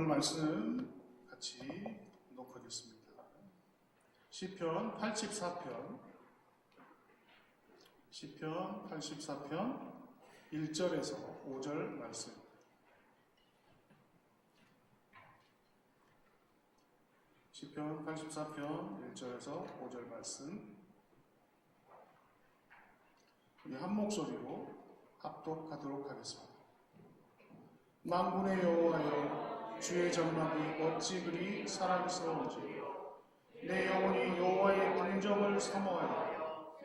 오늘 말씀 같이 녹화하겠습니다. 시편 84편 1절에서 5절 말씀. 시편 84편 1절에서 5절 말씀. 우리 한 목소리로 합독하도록 하겠습니다. 만군의 여호와여, 주의 전막이 어찌 그리 사랑스러운지. 내 영혼이 여호와의 궁정을 사모하여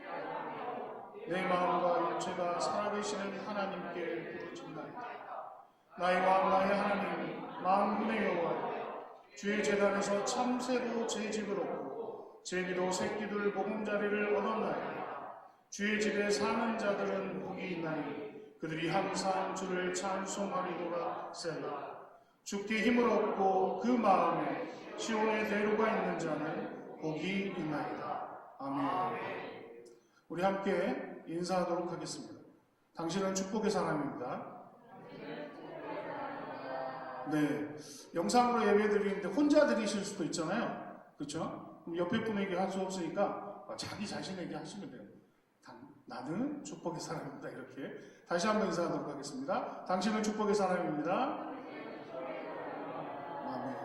내 마음과 육체가 살아계시는 하나님께 부르짖나이다. 나의 왕 나의 하나님, 만군의 여호와여, 주의 제단에서 참새로 제 집을 얻고 제비도 새끼들 보금자리를 얻었나이다. 주의 집에 사는 자들은 복이 있나니 그들이 항상 주를 찬송하리로라. 셀라. 주께 힘을 얻고 그 마음에 시온의 대로가 있는 자는 복이 있나이다. 아멘. 우리 함께 인사하도록 하겠습니다. 당신은 축복의 사람입니다. 네, 영상으로 예배 드리는데 혼자 드리실 수도 있잖아요. 그렇죠? 그럼 옆에 분에게 할 수 없으니까 자기 자신에게 하시면 돼요. 나는 축복의 사람입니다. 이렇게 다시 한번 인사하도록 하겠습니다. 당신은 축복의 사람입니다. 아멘.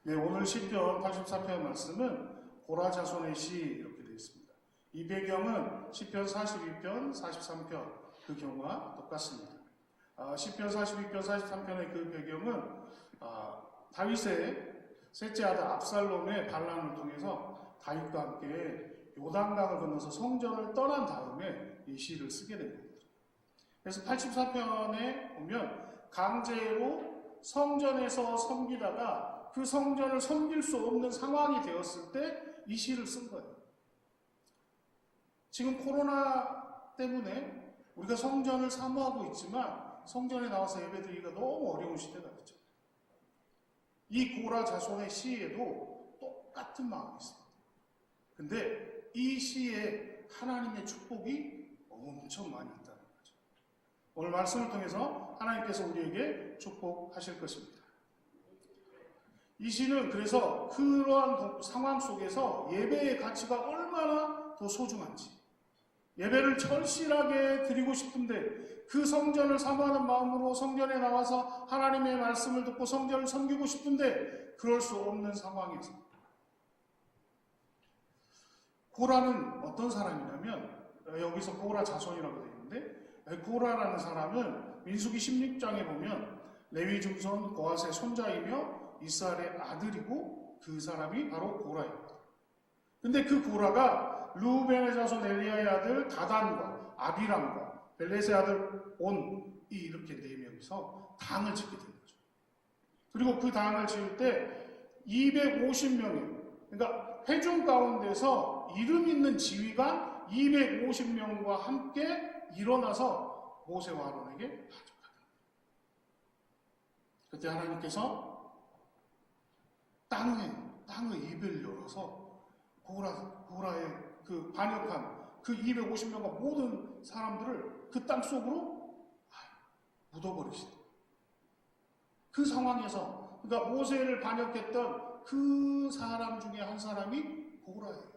네, 오늘 시편 84편 말씀은 고라 자손의 시 이렇게 되어 있습니다. 이 배경은 시편 42편, 43편 그 경우와 똑같습니다. 시편 42편, 43편의 그 배경은 다윗의 셋째 아들 압살롬의 반란을 통해서 다윗과 함께 요단강을 건너서 성전을 떠난 다음에 이 시를 쓰게 된 겁니다. 그래서 84편에 보면 강제로 성전에서 섬기다가 그 성전을 섬길 수 없는 상황이 되었을 때 이 시를 쓴 거예요. 지금 코로나 때문에 우리가 성전을 사모하고 있지만 성전에 나와서 예배드리기가 너무 어려운 시대가 됐죠. 이 고라 자손의 시에도 똑같은 마음이 있습니다. 근데 이 시에 하나님의 축복이 엄청 많이 있다는 거죠. 오늘 말씀을 통해서 하나님께서 우리에게 축복하실 것입니다. 이 시는 그래서 그러한 상황 속에서 예배의 가치가 얼마나 더 소중한지, 예배를 절실하게 드리고 싶은데 그 성전을 사모하는 마음으로 성전에 나와서 하나님의 말씀을 듣고 성전을 섬기고 싶은데 그럴 수 없는 상황에서 고라는 어떤 사람이냐면, 여기서 고라 자손이라고 되어 있는데, 고라라는 사람은 민수기 16장에 보면 레위 중손 고핫의 손자이며 이스라엘의 아들이고 그 사람이 바로 고라입니다. 근데 그 고라가 르우벤의 자손 엘리야의 아들 다단과 아비람과 벨렛의 아들 온이 이렇게 네 명이서 당을 짓게 된 거죠. 그리고 그 당을 지을 때 250명이, 그러니까 회중 가운데서 이름 있는 지휘관 250명과 함께 일어나서 모세와 아론에게 하족하다. 그때 하나님께서 땅의 입을 열어서 고라의 그 반역한 그 250명과 모든 사람들을 그 땅 속으로 묻어버리시다. 그 상황에서, 그러니까 모세를 반역했던 그 사람 중에 한 사람이 고라예요.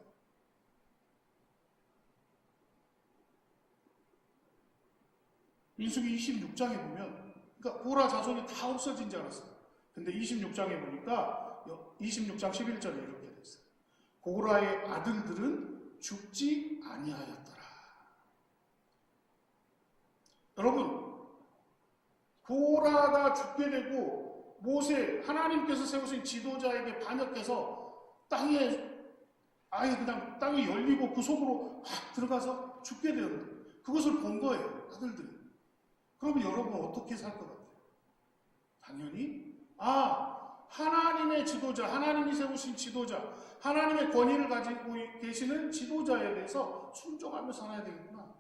민수기 26장에 보면, 그러니까 고라 자손이 다 없어진 줄 알았어요. 근데 26장에 보니까 26장 11절에 이렇게 돼 있어요. 고라의 아들들은 죽지 아니하였더라. 여러분, 고라가 죽게 되고 하나님께서 세우신 지도자에게 반역해서 땅에 아예 그냥 땅이 열리고 그 속으로 확 들어가서 죽게 되었는데 그것을 본 거예요, 아들들이. 그러면 여러분 어떻게 살 것 같아요? 당연히 하나님의 지도자, 하나님이 세우신 지도자, 하나님의 권위를 가지고 계시는 지도자에 대해서 순종하며 살아야 되겠구나.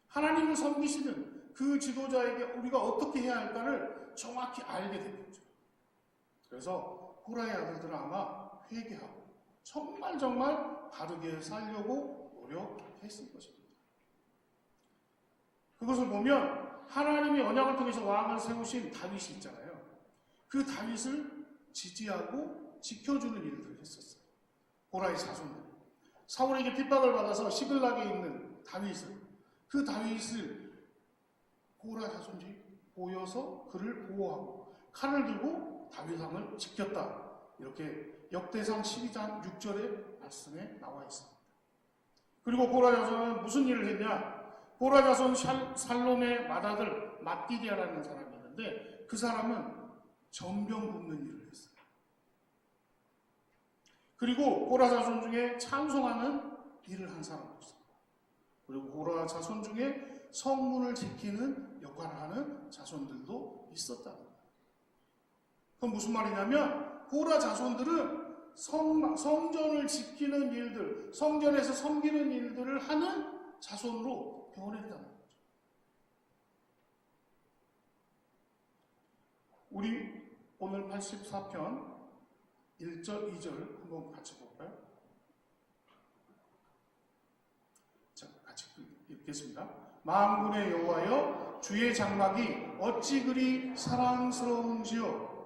하나님을 섬기시는 그 지도자에게 우리가 어떻게 해야 할까를 정확히 알게 된 거죠. 그래서 고라의 아들들은 아마 회개하고 정말 바르게 살려고 노력했을 것입니다. 그것을 보면 하나님이 언약을 통해서 왕을 세우신 다윗이 있잖아요. 그 다윗을 지지하고 지켜주는 일들을 했었어요. 고라의 자손들. 사울에게 핍박을 받아서 시글락에 있는 그 다윗을 고라 자손들이 보여서 그를 보호하고 칼을 들고 다윗 왕을 지켰다. 이렇게 역대상 12장 6절의 말씀에 나와 있습니다. 그리고 고라 자손은 무슨 일을 했냐? 고라 자손 살롬의 맏아들 맏디디아라는 사람이 있는데 그 사람은 전병 굽는 일을 했어요. 그리고 고라 자손 중에 찬송하는 일을 한 사람도 있어요. 그리고 고라 자손 중에 성문을 지키는 역할을 하는 자손들도 있었다는 거예요. 그건 무슨 말이냐면 고라 자손들은 성전을 지키는 일들, 성전에서 섬기는 일들을 하는 자손으로 변했다는 거죠. 우리 오늘 84편 1절, 2절 한번 같이 볼까요? 자, 같이 읽겠습니다. 만군의 여호와여, 주의 장막이 어찌 그리 사랑스러운지요.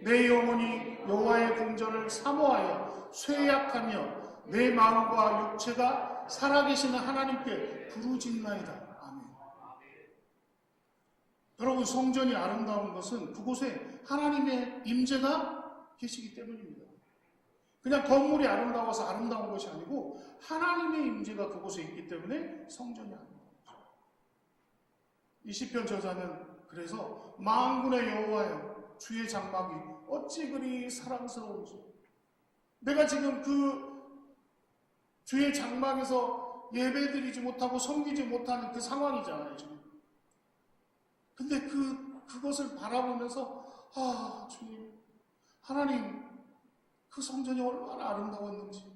내 영혼이 여호와의 궁전을 사모하여 쇠약하며 내 마음과 육체가 살아계시는 하나님께 부르짖나이다. 아멘. 여러분, 성전이 아름다운 것은 그곳에 하나님의 임재가 계시기 때문입니다. 그냥 건물이 아름다워서 아름다운 것이 아니고 하나님의 임재가 그곳에 있기 때문에 성전이 아름다운 거죠. 이 시편 저자는 그래서 만군의 여호와여, 주의 장막이 어찌 그리 사랑스러운지. 내가 지금 그 주의 장막에서 예배드리지 못하고 섬기지 못하는 그 상황이잖아요, 지금. 근데 그것을 바라보면서, 아, 주님, 하나님, 그 성전이 얼마나 아름다웠는지.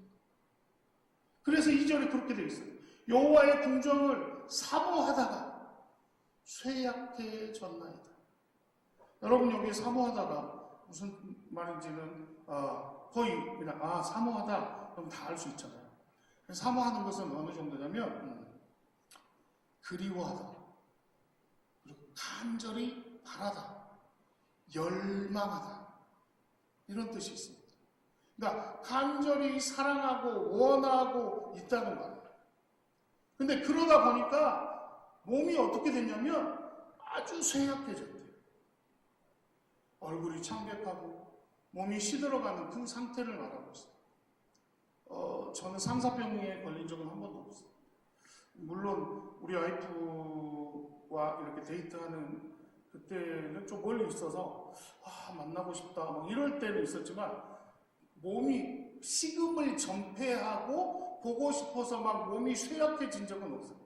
그래서 2절에 그렇게 되어 있어요. 여호와의 궁정을 사모하다가 쇠약해졌나이다. 여러분, 여기 사모하다가 무슨 말인지는 거의 그냥 사모하다 그럼 다 알 수 있잖아요. 사모하는 것은 어느 정도냐면 그리워하다, 그리고 간절히 바라다, 열망하다, 이런 뜻이 있습니다. 그러니까 간절히 사랑하고 원하고 있다는 말이에요. 근데 그러다 보니까 몸이 어떻게 됐냐면 아주 쇠약해졌대요. 얼굴이 창백하고 몸이 시들어가는 그 상태를 말하고 있어요. 저는 상사병에 걸린 적은 한 번도 없어요. 물론 우리 와이프와 이렇게 데이트하는 그때는 좀 멀리 있어서 만나고 싶다 막 이럴 때는 있었지만 몸이 식음을 전폐하고 보고 싶어서 막 몸이 쇠약해진 적은 없어요.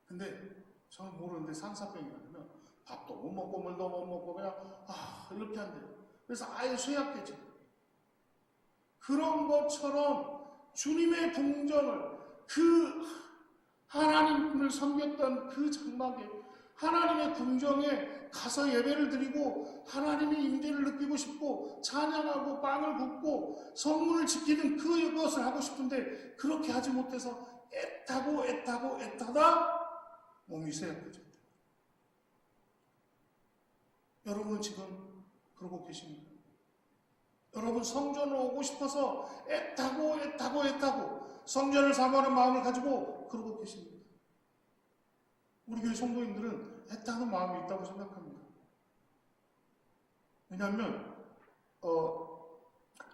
근데 저는 모르는데 상사병이 아니면 밥도 못 먹고 물도 못 먹고 그냥 이렇게 한대요. 그래서 아예 쇠약해져요. 그런 것처럼 주님의 궁전을, 그 하나님을 섬겼던 그 장막에, 하나님의 궁정에 가서 예배를 드리고 하나님의 임재를 느끼고 싶고 찬양하고 빵을 굽고 성문을 지키는 그것을 하고 싶은데 그렇게 하지 못해서 애타다 몸이 쇠약해졌다. 여러분은 지금 그러고 계십니까? 여러분, 성전을 오고 싶어서 애타고 성전을 사모하는 마음을 가지고 그러고 계십니다. 우리 교회 성도님들은 애타는 마음이 있다고 생각합니다. 왜냐하면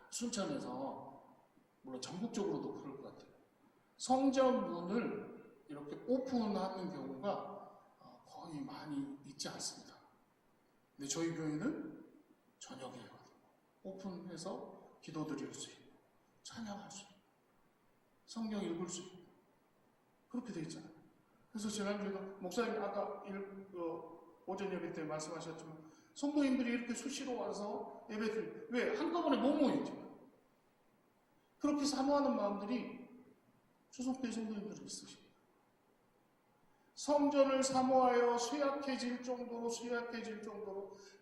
순천에서, 물론 전국적으로도 그럴 것 같아요, 성전 문을 이렇게 오픈하는 경우가 거의 많이 있지 않습니다. 근데 저희 교회는 저녁에 오픈해서 기도드릴 수 있고 찬양할 수 있고 성경 읽을 수 있고 그렇게 되어 있잖아요. 그래서 지난주에도 목사님 아까 오전 예배 때 말씀하셨지만 성도님들이 이렇게 수시로 와서 예배드리고, 왜? 한꺼번에 못 모이죠. 그렇게 사모하는 마음들이 주속교회 성도님들이 있으십니다. 성전을 사모하여 쇠약해질 정도로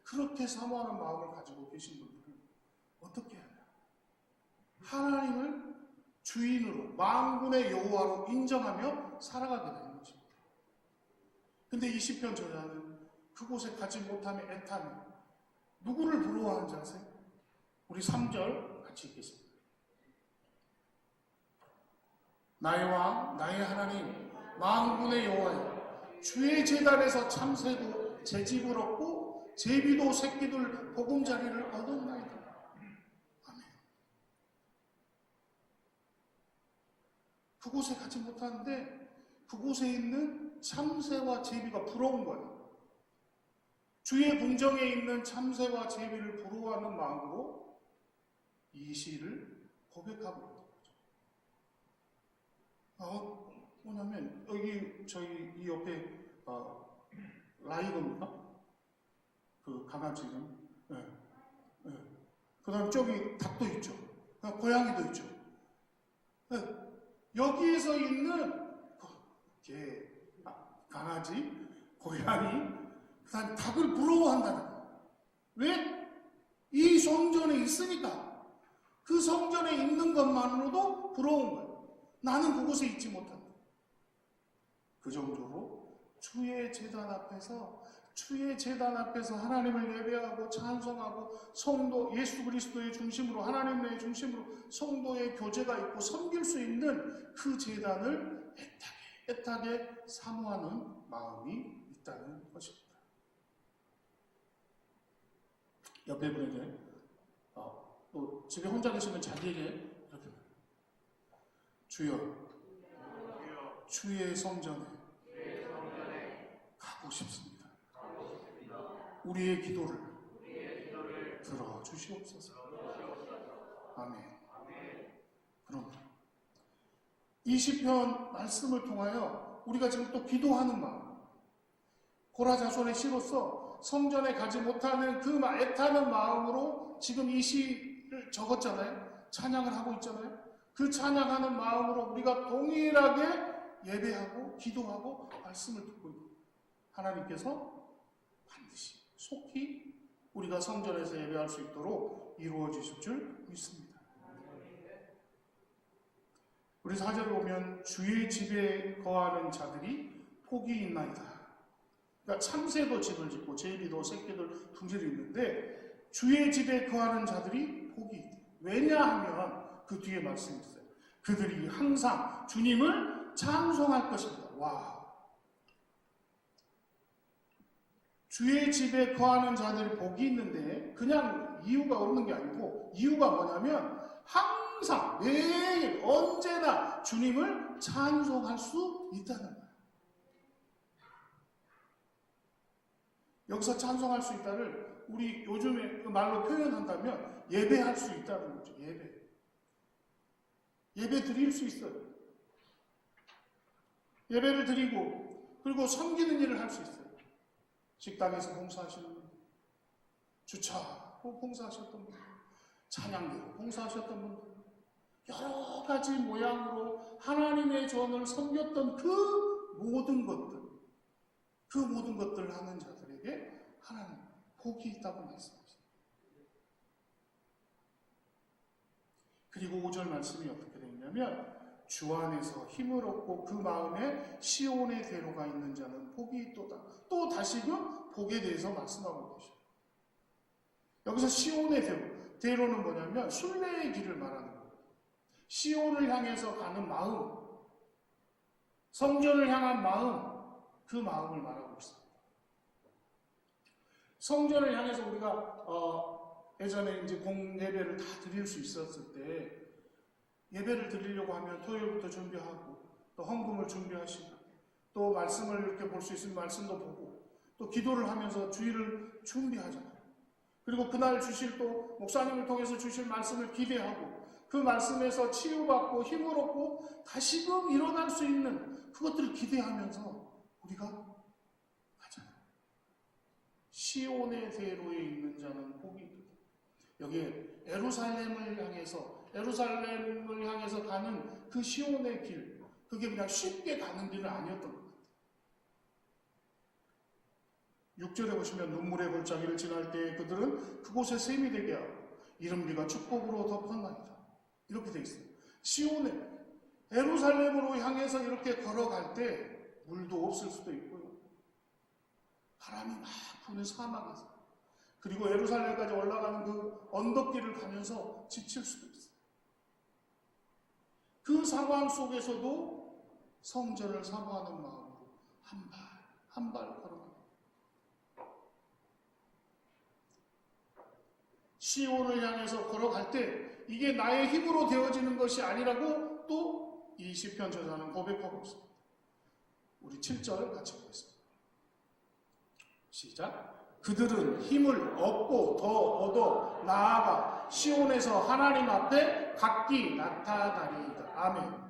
그렇게 사모하는 마음을 가지고 계신 분들은 어떻게 해야 돼요? 하나님을 주인으로, 만군의 여호와로 인정하며 살아가게 되는 것입니다. 근데 이 시편 저자는 그곳에 가지 못함에 애타며 누구를 부러워하는지 아세요? 우리 3절 같이 읽겠습니다. 나의 왕, 나의 하나님, 만군의 여호와여, 주의 제단에서 참새도 제 집을 얻고 제비도 새끼들 보금자리를 얻었나이다. 아멘. 그곳에 가지 못하는데 그곳에 있는 참새와 제비가 부러운 거예요. 주의 궁정에 있는 참새와 제비를 부러워하는 마음으로 이 시를 고백하고 있는 거죠. 뭐냐면 여기 저희 이 옆에 라이거입니까? 그 강아지 이름. 네. 네. 그 다음 저기 닭도 있죠. 고양이도 있죠. 네. 여기에서 있는 개, 강아지, 고양이, 그 다음 닭을 부러워한다는 거예요. 왜? 이 성전에 있으니까. 그 성전에 있는 것만으로도 부러운 거예요. 나는 그곳에 있지 못한다. 그 정도로 주의 제단 앞에서 하나님을 예배하고 찬송하고 성도 예수 그리스도의 중심으로 하나님의 중심으로 성도의 교제가 있고 섬길 수 있는 그 제단을 애타게 사모하는 마음이 있다는 것입니다. 옆에 분에게 또 집에 혼자 계시면 자기에게 이렇게 주여 주의 성전에 가고 싶습니다. 우리의 기도를 들어주시옵소서. 아멘. 그럼 이 시편 말씀을 통하여 우리가 지금 또 기도하는 마음, 고라자손의 시로서 성전에 가지 못하는 그 애타는 마음으로 지금 이 시를 적었잖아요. 찬양을 하고 있잖아요. 그 찬양하는 마음으로 우리가 동일하게 예배하고 기도하고 말씀을 듣고 있고 하나님께서 반드시 속히 우리가 성전에서 예배할 수 있도록 이루어지실 줄 믿습니다. 우리 4절에 보면 주의 집에 거하는 자들이 복이 있나이다. 그러니까 참새도 집을 짓고 제비도 새끼들 둥지를 있는데 주의 집에 거하는 자들이 복이 있다. 왜냐하면 그 뒤에 말씀이 있어요. 그들이 항상 주님을 찬송할 것입니다. 와. 주의 집에 거하는 자들이 복이 있는데 그냥 이유가 없는 게 아니고 이유가 뭐냐면 항상 매일 언제나 주님을 찬송할 수 있다는 거예요. 여기서 찬송할 수 있다를 우리 요즘에 그 말로 표현한다면 예배할 수 있다는 거죠. 예배 드릴 수 있어요. 예배를 드리고 그리고 섬기는 일을 할 수 있어요. 식당에서 봉사하시는 분, 주차 봉사하셨던 분, 찬양대로 봉사하셨던 분, 여러 가지 모양으로 하나님의 전을 섬겼던 그 모든 것들을 하는 자들에게 하나님 복이 있다고 말씀하십니다. 그리고 5절 말씀이 어떻게 되냐면 주 안에서 힘을 얻고 그 마음에 시온의 대로가 있는 자는 복이 있도다. 또 다시금 복에 대해서 말씀하고 계셔요. 여기서 시온의 대로는 뭐냐면 순례의 길을 말하는 거예요. 시온을 향해서 가는 마음, 성전을 향한 마음, 그 마음을 말하고 있습니다. 성전을 향해서 우리가 예전에 이제 공예배를 다 드릴 수 있었을 때 예배를 드리려고 하면 토요일부터 준비하고 또 헌금을 준비하시고 또 말씀을 이렇게 볼 수 있으면 말씀도 보고 또 기도를 하면서 주일을 준비하잖아요. 그리고 그날 주실 또 목사님을 통해서 주실 말씀을 기대하고 그 말씀에서 치유받고 힘을 얻고 다시금 일어날 수 있는 그것들을 기대하면서 우리가 가잖아요. 시온의 대로에 있는 자는 복이 있다. 여기에 예루살렘을 향해서 가는 그 시온의 길, 그게 그냥 쉽게 가는 길은 아니었던 것 같아요. 6절에 보시면 눈물의 골짜기를 지날 때 그들은 그곳에 샘이 되게 하고 이른비가 축복으로 덮었나이다. 이렇게 되어 있어요. 시온에 예루살렘으로 향해서 이렇게 걸어갈 때 물도 없을 수도 있고요. 바람이 막 부는 사막에서 그리고 예루살렘까지 올라가는 그 언덕길을 가면서 지칠 수도 있어요. 그 상황 속에서도 성전을 사모하는 마음으로 한 발 걸어갑니다. 시온을 향해서 걸어갈 때 이게 나의 힘으로 되어지는 것이 아니라고 또 이 시편 저자는 고백하고 있습니다. 우리 7절 같이 보겠습니다. 시작. 그들은 힘을 얻고 더 얻어 나아가 시온에서 하나님 앞에 각기 나타나리이다. 아멘.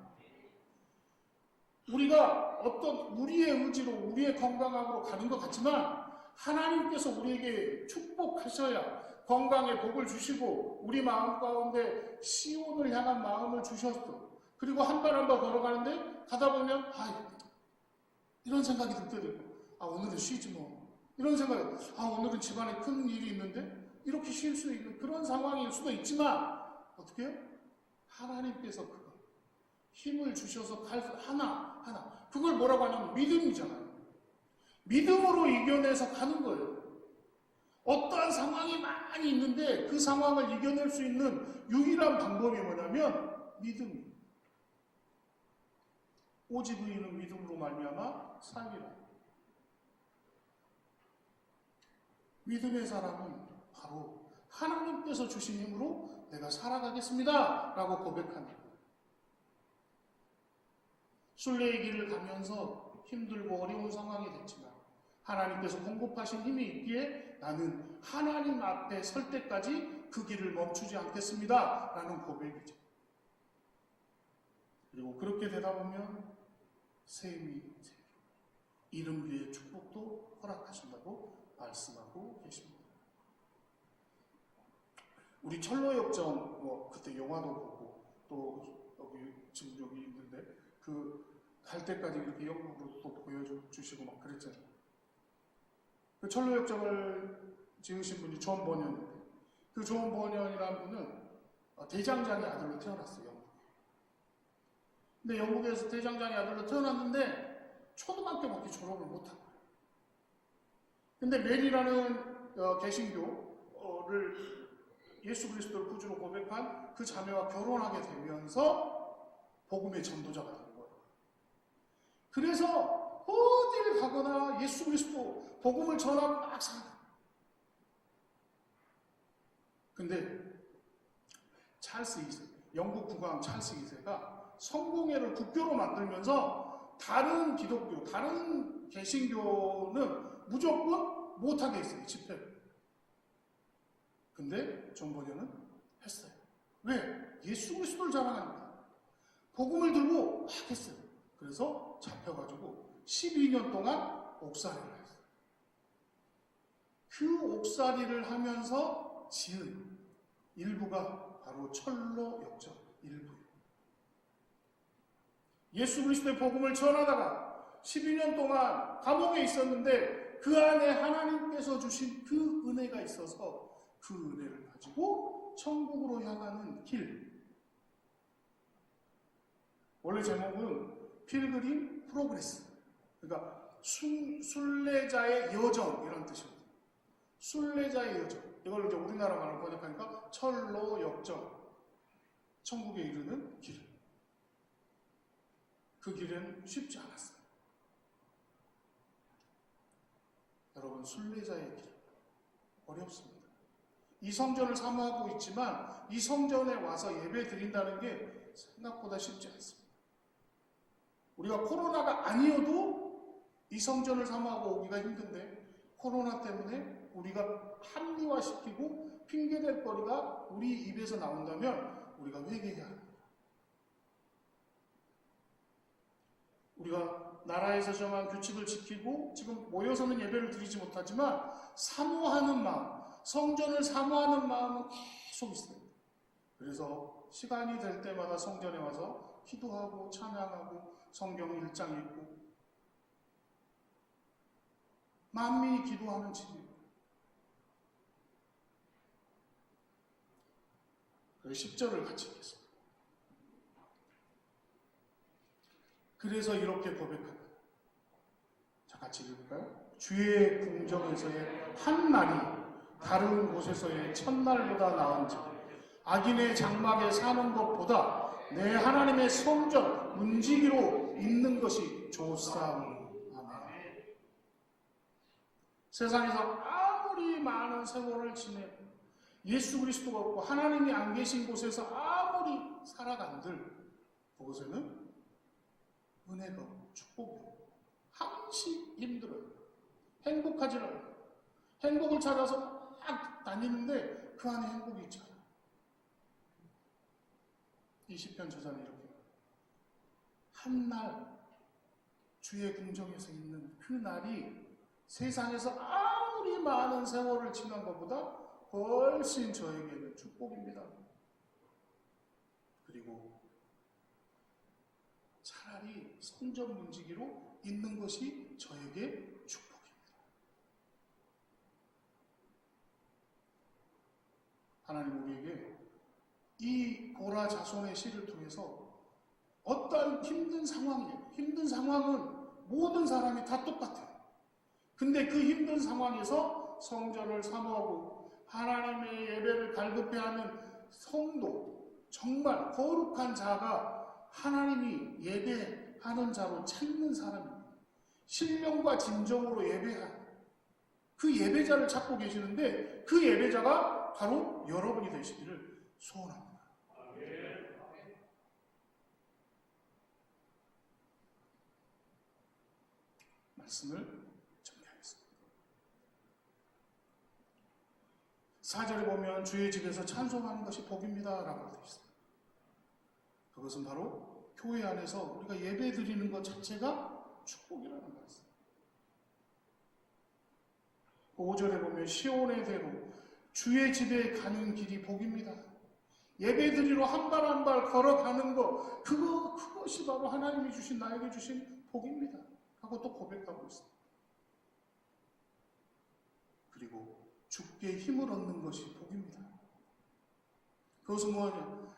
우리가 어떤 우리의 의지로 우리의 건강함으로 가는 것 같지만 하나님께서 우리에게 축복하셔야 건강에 복을 주시고 우리 마음 가운데 시온을 향한 마음을 주셨어. 그리고 한 발 한 발 걸어가는데 가다 보면 이런 생각이 들 때도 있고 오늘은 쉬지 뭐 이런 생각이 오늘은 집안에 큰 일이 있는데 이렇게 쉴 수 있는 그런 상황일 수도 있지만 어떻게 해요? 하나님께서 그거 힘을 주셔서 하나 그걸 뭐라고 하냐면 믿음이잖아요. 믿음으로 이겨내서 가는 거예요. 어떠한 상황이 많이 있는데 그 상황을 이겨낼 수 있는 유일한 방법이 뭐냐면 믿음이에요. 오직 의인은 믿음으로 말미암아 살리라. 믿음의 사람은 바로 하나님께서 주신 힘으로 내가 살아가겠습니다 라고 고백하는 거예요. 순례의 길을 가면서 힘들고 어려운 상황이 됐지만 하나님께서 공급하신 힘이 있기에 나는 하나님 앞에 설 때까지 그 길을 멈추지 않겠습니다 라는 고백이죠. 그리고 그렇게 되다 보면 새 힘이 생기고 이름 위에 축복도 허락하신다고 말씀하고 계십니다. 우리 철로역정 그때 영화도 보고 또 지금 여기 있는데 갈 때까지 이렇게 영국으로 또 보여주시고 막 그랬잖아요. 그 철로역정을 지으신 분이 존 버년인데 그 존 버년이라는 분은 대장장의 아들로 태어났어요. 근데 영국에서 대장장의 아들로 태어났는데 초등학교밖에 졸업을 못한 거예요. 근데 멜이라는 개신교를 예수 그리스도를 구주로 고백한 그 자매와 결혼하게 되면서 복음의 전도자가 된 거예요. 그래서 어디를 가거나 예수 그리스도 복음을 전하고 막 살아요. 근데 찰스 2세, 영국 국왕 찰스 2세가 성공회를 국교로 만들면서 다른 기독교, 다른 개신교는 무조건 못하게 했어요. 집회를. 근데 존 버년은 했어요. 왜? 예수 그리스도를 자랑하니까. 복음을 들고 막 했어요. 그래서 잡혀가지고 12년 동안 옥살이를 했어요. 그 옥살이를 하면서 지은 일부가 바로 철로 역정 일부예요. 예수 그리스도의 복음을 전하다가 12년 동안 감옥에 있었는데 그 안에 하나님께서 주신 그 은혜가 있어서 그 은혜를 가지고 천국으로 향하는 길. 원래 제목은 필그림 프로그레스. 그러니까 순례자의 여정 이런 뜻입니다. 순례자의 여정. 이걸 이제 우리나라 말로 번역하니까 철로 역정. 천국에 이르는 길. 그 길은 쉽지 않았어요. 여러분, 순례자의 길 어렵습니다. 이 성전을 사모하고 있지만 이 성전에 와서 예배 드린다는 게 생각보다 쉽지 않습니다. 우리가 코로나가 아니어도 이 성전을 사모하고 오기가 힘든데 코로나 때문에 우리가 합리화시키고 핑계댈 거리가 우리 입에서 나온다면 우리가 회개해야 합니다. 우리가 나라에서 정한 규칙을 지키고 지금 모여서는 예배를 드리지 못하지만 사모하는 마음, 성전을 사모하는 마음은 계속 있어요. 그래서 시간이 될 때마다 성전에 와서 기도하고 찬양하고 성경 1장 읽고 만민이 기도하는 집이에요. 그 10절을 같이 읽겠습니다. 그래서 이렇게 고백합니다. 자, 같이 읽을까요? 주의 궁정에서의 한 날이 다른 곳에서의 첫날보다 나은지 악인의 장막에 사는 것보다 내 하나님의 성전 문지기로 있는 것이 좋사오니. 아멘. 세상에서 아무리 많은 세월을 지내고 예수 그리스도가 없고 하나님이 안 계신 곳에서 아무리 살아간들 그곳에는 은혜가 없고 축복이 없고 항시 힘들어요. 행복하지 않아요. 행복을 찾아서 막 다니는데 그 안에 행복이 있지 않아요. 이 시편 저자는 이렇게 한날 주의 궁정에서 있는 그 날이 세상에서 아무리 많은 세월을 지난 것보다 훨씬 저에게는 축복입니다. 그리고 차라리 성전 문지기로 있는 것이 저에게 축복입니다. 하나님 우리에게 이 고라 자손의 시를 통해서 어떠한 힘든 상황이에요. 힘든 상황은 모든 사람이 다 똑같아요. 근데 그 힘든 상황에서 성전을 사모하고 하나님의 예배를 갈급해하는 성도, 정말 거룩한 자가 하나님이 예배하는 자로 찾는 사람입니다. 신령과 진정으로 예배하는 그 예배자를 찾고 계시는데 그 예배자가 바로 여러분이 되시기를 소원합니다. 말씀을 정리하겠습니다. 4절에 보면 주의 집에서 찬송하는 것이 복입니다 라고 되어 있습니다. 그것은 바로 교회 안에서 우리가 예배 드리는 것 자체가 축복이라는 말씀. 5절에 보면 시온의 대로 주의 집에 가는 길이 복입니다. 예배 드리러 한 발 한 발 걸어가는 것, 그것이 바로 하나님이 주신, 나에게 주신 복입니다 하고 또 고백하고 있습니다. 그리고 주께 힘을 얻는 것이 복입니다. 그것은 뭐냐?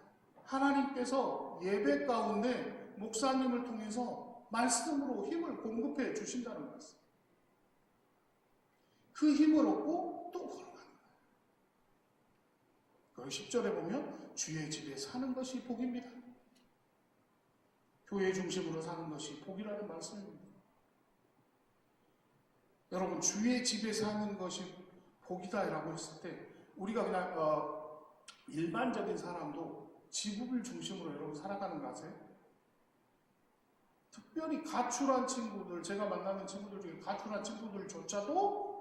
하나님께서 예배 가운데 목사님을 통해서 말씀으로 힘을 공급해 주신다는 말씀. 그 힘을 얻고 또 걸어가는 거예요. 그리고 10절에 보면 주의 집에 사는 것이 복입니다. 교회 중심으로 사는 것이 복이라는 말씀입니다. 여러분, 주의 집에 사는 것이 복이다라고 했을 때 우리가 그냥 일반적인 사람도 집을 중심으로 여러분 살아가는 거 아세요? 특별히 가출한 친구들, 제가 만나는 친구들 중에 가출한 친구들조차도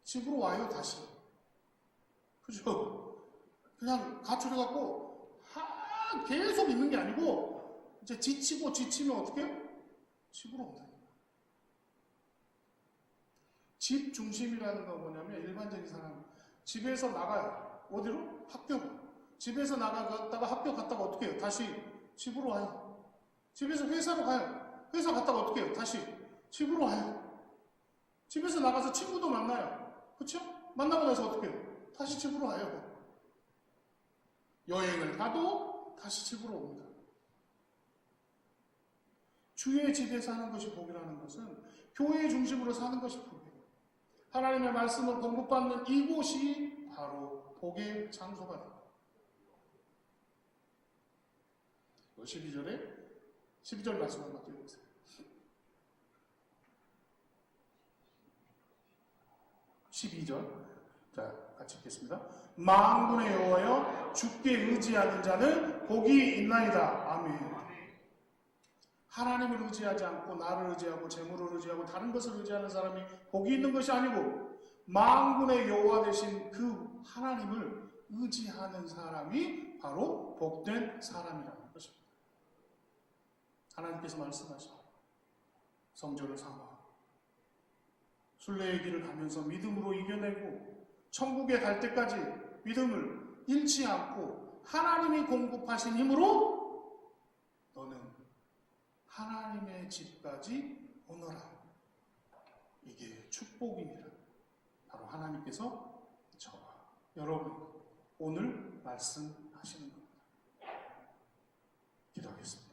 집으로 와요, 다시. 그죠? 그냥 가출해갖고 계속 있는 게 아니고 이제 지치면 어떻게 해요? 집으로 온다. 집 중심이라는 건 뭐냐면 일반적인 사람 집에서 나가요. 어디로? 학교로. 집에서 나갔다가 학교 갔다가 어떻게 해요? 다시 집으로 와요. 집에서 회사로 가요. 회사 갔다가 어떻게 해요? 다시 집으로 와요. 집에서 나가서 친구도 만나요. 그렇죠? 만나고 나서 어떻게 해요? 다시 집으로 와요. 여행을 가도 다시 집으로 옵니다. 주의 집에 사는 것이 복이라는 것은 교회 중심으로 사는 것이 복이에요. 하나님의 말씀을 공급받는 이곳이 바로 복의 장소가 됩니다. 12절 말씀 한번 읽어보세요. 12절. 자, 같이 읽겠습니다. 만군의 여호와여 주께 의지하는 자는 복이 있나이다. 아멘. 하나님을 의지하지 않고 나를 의지하고 재물을 의지하고 다른 것을 의지하는 사람이 복이 있는 것이 아니고 만군의 여호와 되신 그 하나님을 의지하는 사람이 바로 복된 사람이라는 것입니다. 하나님께서 말씀하시고 성전을 사모하고 순례의 길을 가면서 믿음으로 이겨내고 천국에 갈 때까지 믿음을 잃지 않고 하나님이 공급하신 힘으로 너는 하나님의 집까지 오너라. 이게 축복입니다. 바로 하나님께서 저와 여러분 오늘 말씀하시는 겁니다. 기도하겠습니다.